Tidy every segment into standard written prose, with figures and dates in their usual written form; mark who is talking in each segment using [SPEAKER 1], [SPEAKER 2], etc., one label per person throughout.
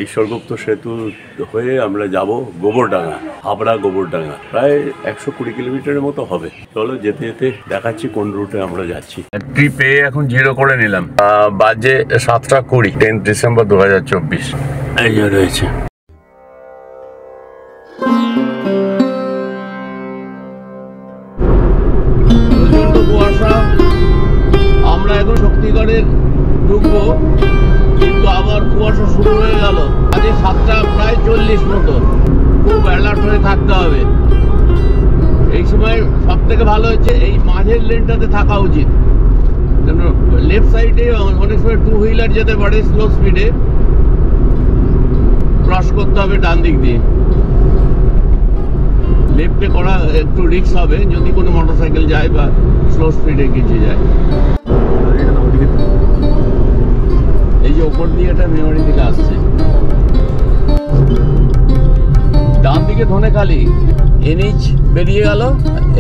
[SPEAKER 1] ঈশ্বরগুপ্ত সেতু হয়ে আমরা যাব গোবরডাঙ্গা, হাবড়া গোবরডাঙ্গা, প্রায় 120 কিলোমিটারের মতো হবে। চলো যেতে যেতে দেখাচ্ছি কোন রুটে আমরা যাচ্ছি। ট্রিপে এখন 0 করে নিলাম, বাজে 7:20, 10 ডিসেম্বর 2024। এই যে রয়েছে প্রচন্ড কুয়াশা। আমরা এখন শক্তিগড়ের ঢুকবো, কিন্তু আবার কুয়াশা শুরু হয়ে গেল। আজকে 7:40 মতো, খুব অ্যালার্ট হয়ে থাকতে হবে। এই সময় সব থেকে ভালো হচ্ছে এই মাঝের লেনটাতে থাকা উচিত, কেন লেফট সাইডে অনেক সময় 2 হুইলার যেতে পারে স্লো স্পিডে, ক্রস করতে হবে ডান দিক দিয়ে। লেফটে করা একটু রিস্ক হবে যদি কোনো মোটরসাইকেল যায় বা স্লো স্পিডে কিছু যায়। এই যে ওপর দিয়ে একটা মেমারি থেকে আসছে, ডান দিকে ধনেখালি NH বেরিয়ে গেল।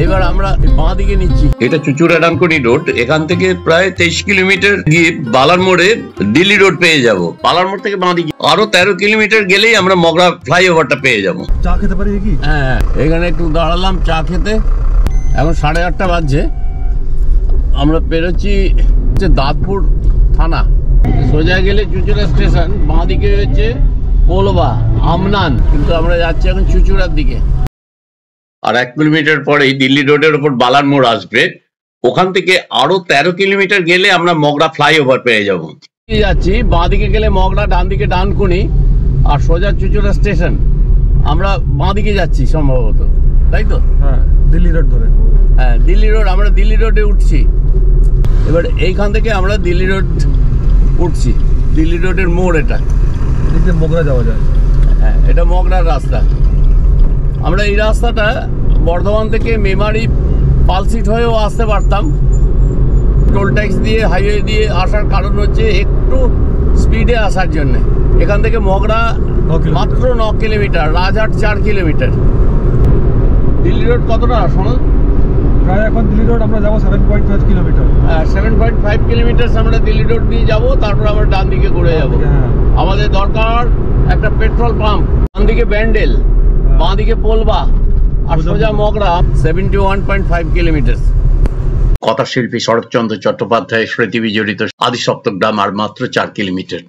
[SPEAKER 1] এবার আমরা বাঁ দিকে নিচ্ছি। এটা চুচুড়া-ডানকুনি রোড। এখান থেকে প্রায় 23 কিলোমিটার গিয়ে বালার মোড়ে দিল্লি রোড পেয়ে যাব। বালার মোড় থেকে বাঁ দিকে আরো 13 কিলোমিটার গেলেই আমরা মগরা ফ্লাইওভারটা পেয়ে যাব।
[SPEAKER 2] চা খেতে পারি কি?
[SPEAKER 1] হ্যাঁ, এখানে একটু দাঁড়ালাম চা খেতে। এখন 8:30 বাজছে। আমরা পেরোচ্ছি দাঁতপুর থানা। সোজা গেলে চুচুড়া স্টেশন, বাঁ দিকে হচ্ছে কোলবা, আমনান, কিন্তু আমরা যাচ্ছি এখন চুচুড়ার দিকে। আর 1 কিলোমিটার পরেই দিল্লি রোডের উপর বালার মোড় আসবে। ওখান থেকে আরো 13 কিলোমিটার গেলে আমরা মগরা ফ্লাইওভার পেয়ে যাব। যাচ্ছি বাঁ দিকে গেলে মগরা, ডান দিকে ডানকুনি, আর সোজা চুচুড়া স্টেশন। আমরা বাঁ দিকে যাচ্ছি সম্ভবত, তাই তো?
[SPEAKER 2] হ্যাঁ, দিল্লি রোড ধরে।
[SPEAKER 1] হ্যাঁ, দিল্লি রোড। আমরা দিল্লি রোডে উঠছি। এবার এইখান থেকে আমরা দিল্লি রোড উঠছি। দিল্লি রোডের মোড় এটা,
[SPEAKER 2] এদিকে মগরা যাওয়া যায়।
[SPEAKER 1] হ্যাঁ, এটা মগরার রাস্তা। আমরা এই রাস্তাটা বর্ধমান থেকে মেমারি পালসিট হয়েও আসতে পারতাম। টোল ট্যাক্স দিয়ে হাইওয়ে দিয়ে আসার কারণ হচ্ছে একটু স্পিডে আসার জন্য। এখান থেকে মগরা মাত্র 9 kilometre, Rajhat 4 kilometre. Delhi road কতটা শোনো?
[SPEAKER 2] প্রায় এখন দিল্লি রোড আমরা যাবো 7.5 কিলোমিটার।
[SPEAKER 1] 7.5 কিলোমিটার আমরা দিল্লি রোড দিয়ে যাবো, তারপর আমরা ডান দিকে ঘুরে যাবো। আমাদের দরকার একটা পেট্রোল পাম্প। ডান দিকে ব্যান্ডেল, বাঁ দিকে পোলবা, আর সোজা মগরা 71.5 কিলোমিটার। কথা শিল্পী শরৎচন্দ্র চট্টোপাধ্যায় স্মৃতি বিজড়িত আদি সপ্তগ্রাম আর মাত্র 4 কিলোমিটার।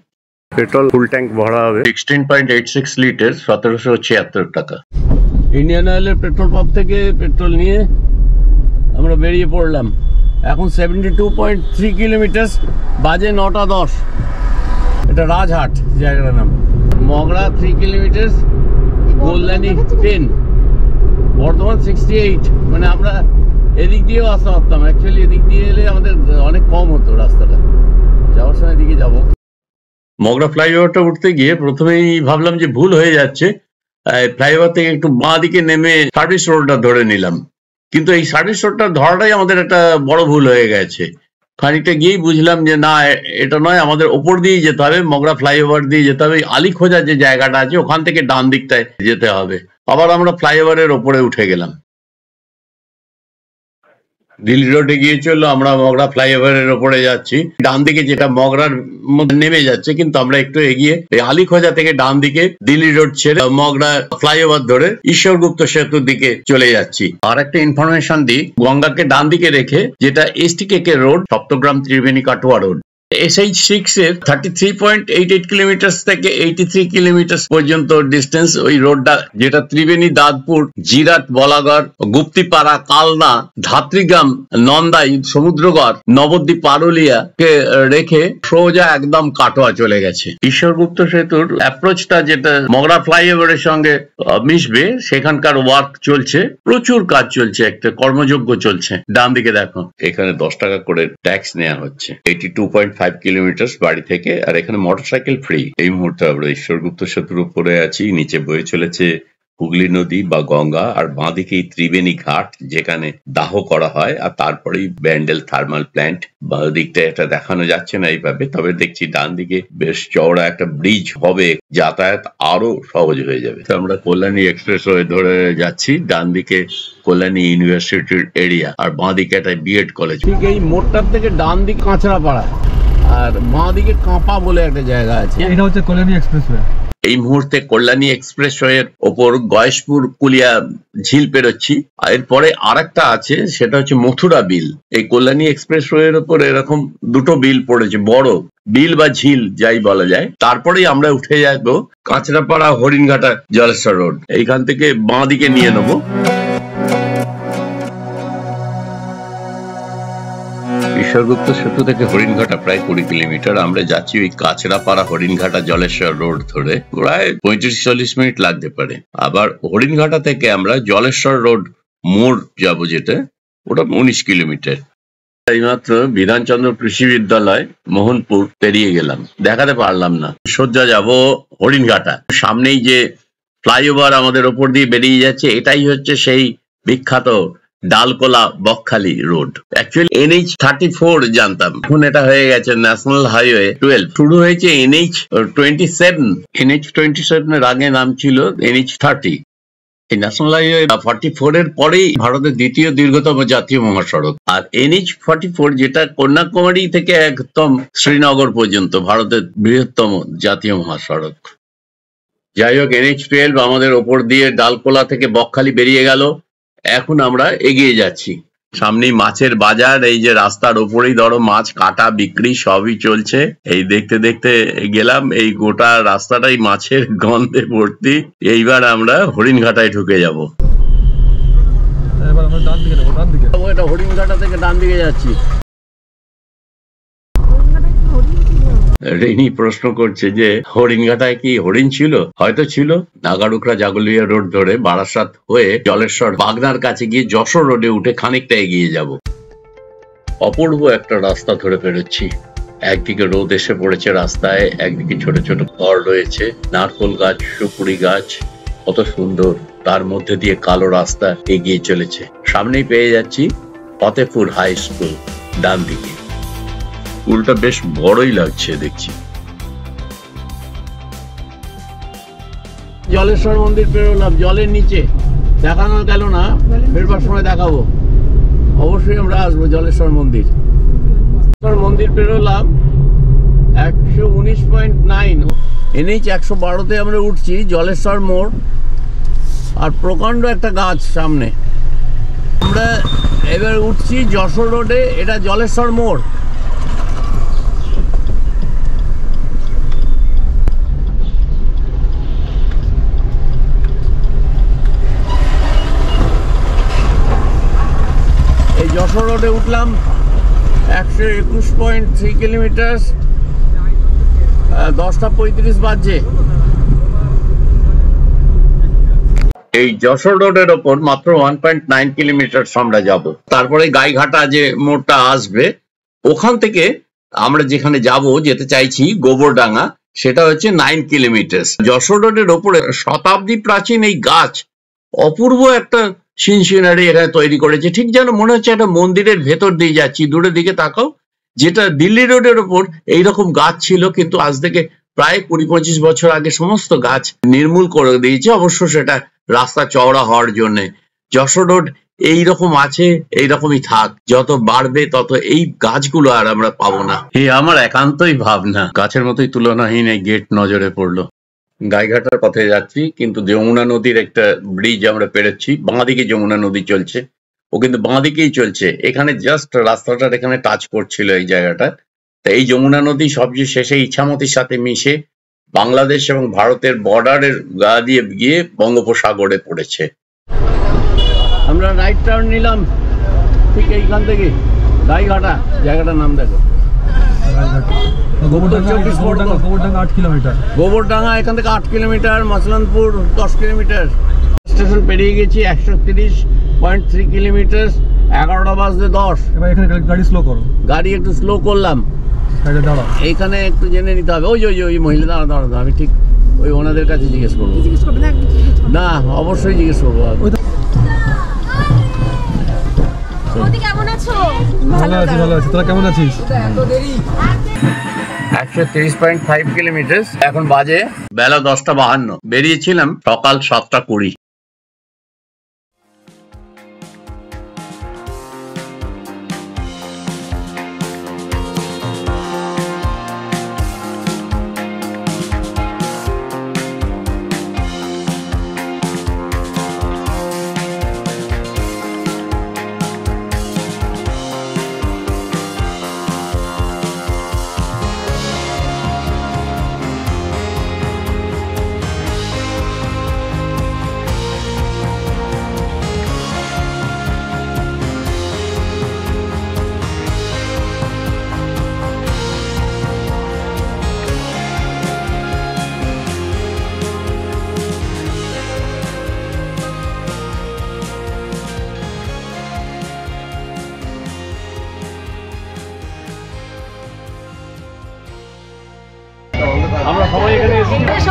[SPEAKER 1] পেট্রোল ফুল ট্যাঙ্ক ভরা হবে 16.86 লিটার, 1776 টাকা। ইন্ডিয়ান অয়েলের পেট্রোল পাম্প থেকে পেট্রোল নিয়ে আমরা বেরিয়ে পড়লাম। এখন 72.3 কিলোমিটার, বাজে 9:10। এটা রাজহাট জায়গাটার নাম। মগরা 3 কিলোমিটার, কল্যাণী 10, বর্ধমান 68। মানে আমরা এদিক দিয়েও আসতে পারতাম। অ্যাকচুয়ালি এদিক দিয়ে এলে আমাদের অনেক কম হতো রাস্তাটা। যাওয়ার সময় এদিকে যাবো। মগরা ফ্লাইওভারটা উঠতে গিয়ে প্রথমেই ভাবলাম যে ভুল হয়ে যাচ্ছে। ফ্লাইওভার থেকে একটু বাঁ দিকে নেমে সার্ভিস রোডটা ধরে নিলাম, কিন্তু এই সার্ভিস রোডটা ধরাটাই আমাদের একটা বড় ভুল হয়ে গেছে। খানিকটা গিয়েই বুঝলাম যে না, এটা নয়, আমাদের ওপর দিয়েই যেতে হবে, মগরা ফ্লাইওভার দিয়ে যেতে হবে। আলী খোঁজার যে জায়গাটা আছে ওখান থেকে ডান দিকটায় যেতে হবে। আবার আমরা ফ্লাইওভারের ওপরে উঠে গেলাম। দিল্লি রোডে গিয়ে চললো, আমরা মগরা ফ্লাইওভারের ওপরে যাচ্ছি। ডান দিকে যেটা মগরার মধ্যে নেমে যাচ্ছে, কিন্তু আমরা একটু এগিয়ে আলী খোঁজা থেকে ডান দিকে দিল্লি রোড ছেড়ে মগরা ফ্লাইওভার ধরে ঈশ্বরগুপ্ত সেতুর দিকে চলে যাচ্ছি। আর একটা ইনফরমেশন দিই, গঙ্গাকে ডান দিকে রেখে যেটা STKK road, Saptagram Tribeni Katwa road, SH6 এর 33.88 কিলোমিটার থেকে 83 কিলোমিটার পর্যন্ত ডিস্টেন্স ওই রোডটা, যেটা ত্রিবেণী, দাঁতপুর, জিরাট, বলাগড়, গুপ্তিপাড়া, কালনা, ধাত্রীগ্রাম, নন্দাই, সমুদ্রগড়, নবদ্বীপ, পারুলিয়া কে রেখে সোজা একদম কাটোয়া চলে গেছে। ঈশ্বরগুপ্ত সেতুর অ্যাপ্রোচটা যেটা মগরা ফ্লাইওভারের সঙ্গে মিশবে, সেখানকার ওয়ার্ক চলছে, প্রচুর কাজ চলছে, একটা কর্মযজ্ঞ চলছে। ডান দিকে দেখো, এখানে 10 টাকা করে ট্যাক্স নেওয়া হচ্ছে। 82.5 কিলোমিটার বাড়ি থেকে, আর এখানে মোটরসাইকেল ফ্রি। এই মুহূর্তে আমরা ঈশ্বরগুপ্ত সেতুর উপরে আছি। নিচে বয়ে চলেছে হুগলি নদী বা গঙ্গা, আর বাঁদিকে ত্রিবেণী ঘাট যেখানে দাহ করা হয়, আর তারপরেই ব্যান্ডেল থার্মাল প্ল্যান্ট। বাঁ দিকটা এটা দেখানো যাচ্ছে না এইভাবে, তবে দেখছি ডান দিকে বেশ চওড়া একটা ব্রিজ হবে, যাতায়াত আরো সহজ হয়ে যাবে। আমরা কল্যাণী এক্সপ্রেসওয়ে ধরে যাচ্ছি। ডান দিকে কল্যাণী ইউনিভার্সিটির এরিয়া, আর বাঁ দিকে একটা বিএড কলেজ। ঠিক এই মোড়টার থেকে ডান দিক কাঁচরাপাড়া, আর বাঁ দিকে কাঁপা বলে একটা জায়গা আছে।
[SPEAKER 2] এটা হচ্ছে কল্যাণী এক্সপ্রেসওয়ে।
[SPEAKER 1] এই মুহূর্তে কল্যাণী এক্সপ্রেসওয়ের ওপর গয়েশপুর কুলিয়া ঝিল পেরোচ্ছি। এরপরে আরেকটা আছে, সেটা হচ্ছে মথুরা বিল। এই কল্যাণী এক্সপ্রেসওয়ের ওপর এরকম দুটো বিল পড়েছে, বড় বিল বা ঝিল যাই বলা যায়। তারপরেই আমরা উঠে যাবো কাঁচরাপাড়া হরিণঘাটা জলেশ্বর রোড। এইখান থেকে বাঁ দিকে নিয়ে নেবো। ঈশ্বরগুপ্ত সেতু থেকে হরিণঘাটা প্রায় 20 কিলোমিটার। আমরা যাচ্ছি ওই কাঁচরাপাড়া হরিণঘাটা জলেশ্বর রোড ধরে, প্রায় 35-40 মিনিট লাগতে পারে। আবার হরিণঘাটা থেকে আমরা জলেশ্বর রোড মোড় যাবো, যেটা ওটা 19 কিলোমিটার। এইমাত্র বিধানচন্দ্র কৃষি বিদ্যালয় মোহনপুর পেরিয়ে গেলাম, দেখাতে পারলাম না। সোজা যাব হরিণঘাটা। সামনেই যে ফ্লাইওভার আমাদের ওপর দিয়ে বেরিয়ে যাচ্ছে, এটাই হচ্ছে সেই বিখ্যাত Dalkhola Bakkhali road. Actually NH-34 জানতাম, এখন এটা হয়ে গেছে ন্যাশনাল হাইওয়ে 12। শুরু হয়েছে NH-27। NH-27 এর আগে নাম ছিল NH-30। এই ন্যাশনাল হাইওয়ে 44 এর পরেই ভারতের দ্বিতীয় দীর্ঘতম জাতীয় মহাসড়ক। আর NH-44 যেটা কন্যাকুমারী থেকে একদম শ্রীনগর পর্যন্ত ভারতের বৃহত্তম জাতীয় মহাসড়ক। যাই হোক, NH-12 আমাদের ওপর দিয়ে ডালকোলা থেকে বকখালি বেরিয়ে গেল। এখন আমরা এগিয়ে যাচ্ছি। সামনেই মাছের বাজার। এই যে রাস্তার ওপরেই ধরো মাছ কাটা বিক্রি সবই চলছে। এই দেখতে দেখতে গেলাম, এই গোটা রাস্তাটাই মাছের গন্ধে ভর্তি। এইবার আমরা হরিণঘাটায় ঢুকে যাব।
[SPEAKER 2] এবার আমরা ডান দিকে যাবো, ডান দিকে।
[SPEAKER 1] এটা হরিণঘাটা থেকে ডান দিকে যাচ্ছি। রেনি প্রশ্ন করছে যে হরিণঘাটায় কি হরিণ ছিল? হয়তো ছিল। নাগারুকরা জাগুলিয়া রোড ধরে বারাসাত হয়ে জলেশ্বর বাগনার কাছে গিয়ে যশোর রোডে উঠে খানিকটা এগিয়ে যাব। অপূর্ব একটা রাস্তা ধরে পেরোচ্ছি। একদিকে রোদ এসে পড়েছে রাস্তায়, একদিকে ছোট ছোট ঘর রয়েছে, নারকোল গাছ, সুপুরি গাছ, কত সুন্দর। তার মধ্যে দিয়ে কালো রাস্তা এগিয়ে চলেছে। সামনেই পেয়ে যাচ্ছি ফতেপুর হাই স্কুল ডান দিকে। স্কুলটা বেশ বড়ই লাগছে দেখছি। জলেশ্বর মন্দির পেরোলাম, জলের নিচে দেখানো গেল না, ফেরবার সময় দেখাবো। অবশ্যই আমরা আসবো জলেশ্বর মন্দির। মন্দির পেরোলাম 119.9। NH-112-তে আমরা উঠছি, জলেশ্বর মোড়। আর প্রকাণ্ড একটা গাছ সামনে। আমরা এবার উঠছি যশোর রোডে, এটা জলেশ্বর মোড়। যশোর রোডে উঠলাম, 121.3 কিলোমিটার, 10:35 বাজছে। এই যশোর রোডের ওপর মাত্র 1.9 কিলোমিটার আমরা যাব। তারপরে গাইঘাটা যে মোড়টা আসবে, ওখান থেকে আমরা যেখানে যেতে চাইছি গোবরডাঙ্গা, সেটা হচ্ছে 9 কিলোমিটার। যশোর রোডের ওপরে শতাব্দী প্রাচীন এই গাছ অপূর্ব একটা সিনসিনারি এখানে তৈরি করেছে। ঠিক যেন মনে হচ্ছে একটা মন্দিরের ভেতর দিয়ে যাচ্ছি। দূরের দিকে তাকাও, যেটা দিল্লি রোডের ওপর এইরকম গাছ ছিল, কিন্তু আজ থেকে প্রায় 20-25 বছর আগে সমস্ত গাছ নির্মূল করে দিয়েছে। অবশ্য সেটা রাস্তা চওড়া হওয়ার জন্য। যশোর রোড এইরকম আছে, এইরকমই থাক। যত বাড়বে তত এই গাছগুলো আর আমরা পাবো না। এই আমার একান্তই ভাবনা। গাছের মতোই তুলনাহীন এই গেট নজরে পড়লো। গাইঘাটার পথে যাচ্ছি, কিন্তু যমুনা নদীর একটা ব্রিজ আমরা পেরোচ্ছি। বাঁদিকে যমুনা নদী চলছে, ও কিন্তু বাঁদিকেই চলছে। এখানে জাস্ট রাস্তাটার এখানে টাচ করছিল এই জায়গাটা। এই যমুনা নদী সবচেয়ে শেষে ইছামতির সাথে মিশে বাংলাদেশ এবং ভারতের বর্ডারের গা দিয়ে গিয়ে বঙ্গোপসাগরে পড়েছে। আমরা রাইট টার্ন নিলাম ঠিক এইখান থেকে। গাইঘাটা জায়গাটার নাম দেখো।
[SPEAKER 2] গোবরডাঙ্গা 8 কিলোমিটার।
[SPEAKER 1] গোবরডাঙ্গা এখান থেকে 8 কিলোমিটার, মসলানপুর 10 কিলোমিটার। স্টেশন পেরিয়ে গেছি 130.3 কিলোমিটার, 11টা বাজতে 10।
[SPEAKER 2] এবার এখানে গাড়ি স্লো করো।
[SPEAKER 1] গাড়ি একটু স্লো করলাম। এইখানে একটু জেনে নিতে হবে। ওই মহিলা দাঁড়া, আমি ঠিক ওই ওনাদের কাছে জিজ্ঞেস করবো। না, অবশ্যই জিজ্ঞেস করবো।
[SPEAKER 3] কেমন আছো?
[SPEAKER 2] ভালো আছি, ভালো আছি। তোরা কেমন আছিস?
[SPEAKER 1] 130.5 কিলোমিটার। এখন বাজে বেলা 10:52। বেরিয়েছিলাম সকাল 7:20।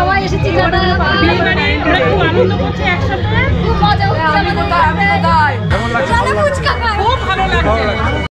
[SPEAKER 3] সবাই এসেছি দাদা খুব আনন্দ করছে একসাথে খুব মজা হচ্ছে আমাদের ফুচকা খাই খুব ভালো লাগছে